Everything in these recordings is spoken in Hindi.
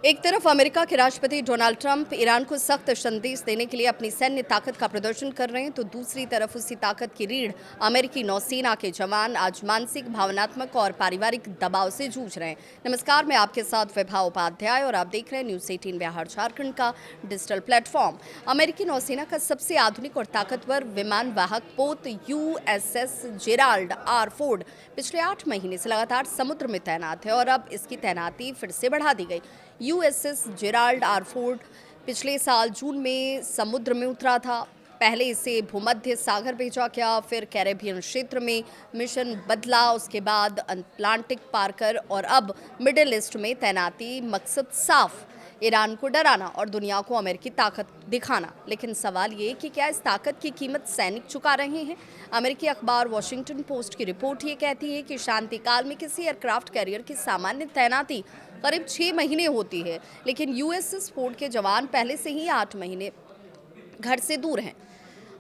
एक तरफ अमेरिका के राष्ट्रपति डोनाल्ड ट्रंप ईरान को सख्त संदेश देने के लिए अपनी सैन्य ताकत का प्रदर्शन कर रहे हैं, तो दूसरी तरफ उसी ताकत की रीढ़ अमेरिकी नौसेना के जवान आज मानसिक, भावनात्मक और पारिवारिक दबाव से जूझ रहे हैं। नमस्कार, मैं आपके साथ विभा उपाध्याय और आप देख रहे हैं न्यूज़ 18 बिहार झारखंड का डिजिटल प्लेटफॉर्म। अमेरिकी नौसेना का सबसे आधुनिक और ताकतवर विमान वाहक पोत USS जेराल्ड आर फोर्ड पिछले 8 महीने से लगातार समुद्र में तैनात है और अब इसकी तैनाती फिर से बढ़ा दी गई। USS जेराल्ड आर फोर्ड पिछले साल जून में समुद्र में उतरा था। पहले इसे भूमध्य सागर भेजा गया, फिर कैरेबियन क्षेत्र में मिशन बदला, उसके बाद अटलांटिक पार कर और अब मिडिल ईस्ट में तैनाती। मकसद साफ, ईरान को डराना और दुनिया को अमेरिकी ताकत दिखाना। लेकिन सवाल ये कि क्या इस ताकत की कीमत सैनिक चुका रहे हैं? अमेरिकी अखबार वॉशिंगटन पोस्ट की रिपोर्ट ये कहती है कि शांति काल में किसी एयरक्राफ्ट कैरियर की सामान्य तैनाती करीब 6 महीने होती है, लेकिन USS फोर्ड के जवान पहले से ही 8 महीने घर से दूर हैं।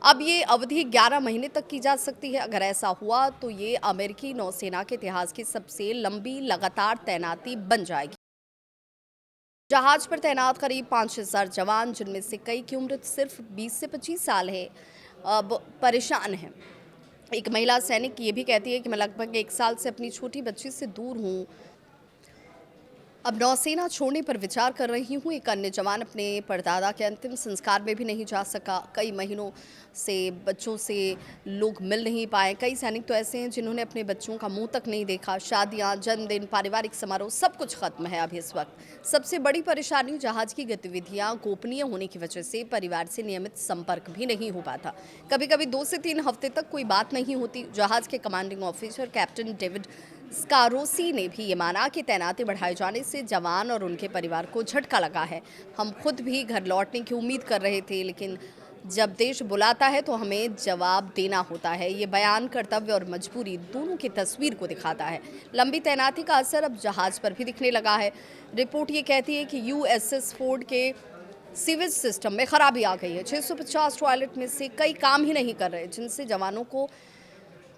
अब ये अवधि 11 महीने तक की जा सकती है। अगर ऐसा हुआ तो ये अमेरिकी नौसेना के इतिहास की सबसे लंबी लगातार तैनाती बन जाएगी। जहाज पर तैनात करीब 5,000 जवान, जिनमें से कई की उम्र सिर्फ 20 से 25 साल है, अब परेशान हैं। एक महिला सैनिक ये भी कहती है कि मैं लगभग 1 साल से अपनी छोटी बच्ची से दूर हूँ। अब नौसेना छोड़ने पर विचार कर रही हूँ। एक अन्य जवान अपने परदादा के अंतिम संस्कार में भी नहीं जा सका। कई महीनों से बच्चों से लोग मिल नहीं पाए। कई सैनिक तो ऐसे हैं जिन्होंने अपने बच्चों का मुंह तक नहीं देखा। शादियाँ, जन्मदिन, पारिवारिक समारोह सब कुछ खत्म है अभी इस वक्त। सबसे बड़ी परेशानी जहाज की गतिविधियाँ गोपनीय होने की वजह से परिवार से नियमित संपर्क भी नहीं हो पाता। कभी कभी 2 से 3 हफ्ते तक कोई बात नहीं होती। जहाज के कमांडिंग ऑफिसर कैप्टन डेविड स्कारोसी ने भी ये माना कि तैनाती बढ़ाए जाने से जवान और उनके परिवार को झटका लगा है। हम खुद भी घर लौटने की उम्मीद कर रहे थे, लेकिन जब देश बुलाता है तो हमें जवाब देना होता है। ये बयान कर्तव्य और मजबूरी दोनों की तस्वीर को दिखाता है। लंबी तैनाती का असर अब जहाज पर भी दिखने लगा है। रिपोर्ट ये कहती है कि USS फोर्ड के सीवेज सिस्टम में खराबी आ गई है। 650 टॉयलेट में से कई काम ही नहीं कर रहे, जिनसे जवानों को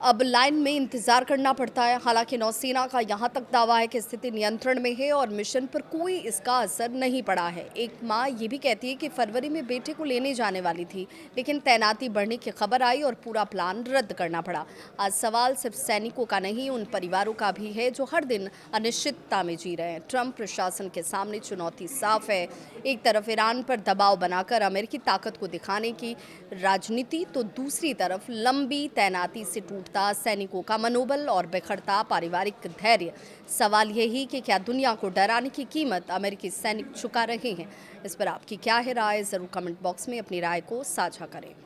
अब लाइन में इंतजार करना पड़ता है। हालांकि नौसेना का यहां तक दावा है कि स्थिति नियंत्रण में है और मिशन पर कोई इसका असर नहीं पड़ा है। एक मां ये भी कहती है कि फरवरी में बेटे को लेने जाने वाली थी, लेकिन तैनाती बढ़ने की खबर आई और पूरा प्लान रद्द करना पड़ा। आज सवाल सिर्फ सैनिकों का नहीं, उन परिवारों का भी है जो हर दिन अनिश्चितता में जी रहे हैं। ट्रंप प्रशासन के सामने चुनौती साफ है। एक तरफ ईरान पर दबाव बनाकर अमेरिकी ताकत को दिखाने की राजनीति, तो दूसरी तरफ लंबी तैनाती से टूटता सैनिकों का मनोबल और बिखरता पारिवारिक धैर्य। सवाल यही कि क्या दुनिया को डराने की कीमत अमेरिकी सैनिक चुका रहे हैं? इस पर आपकी क्या है राय? जरूर कमेंट बॉक्स में अपनी राय को साझा करें।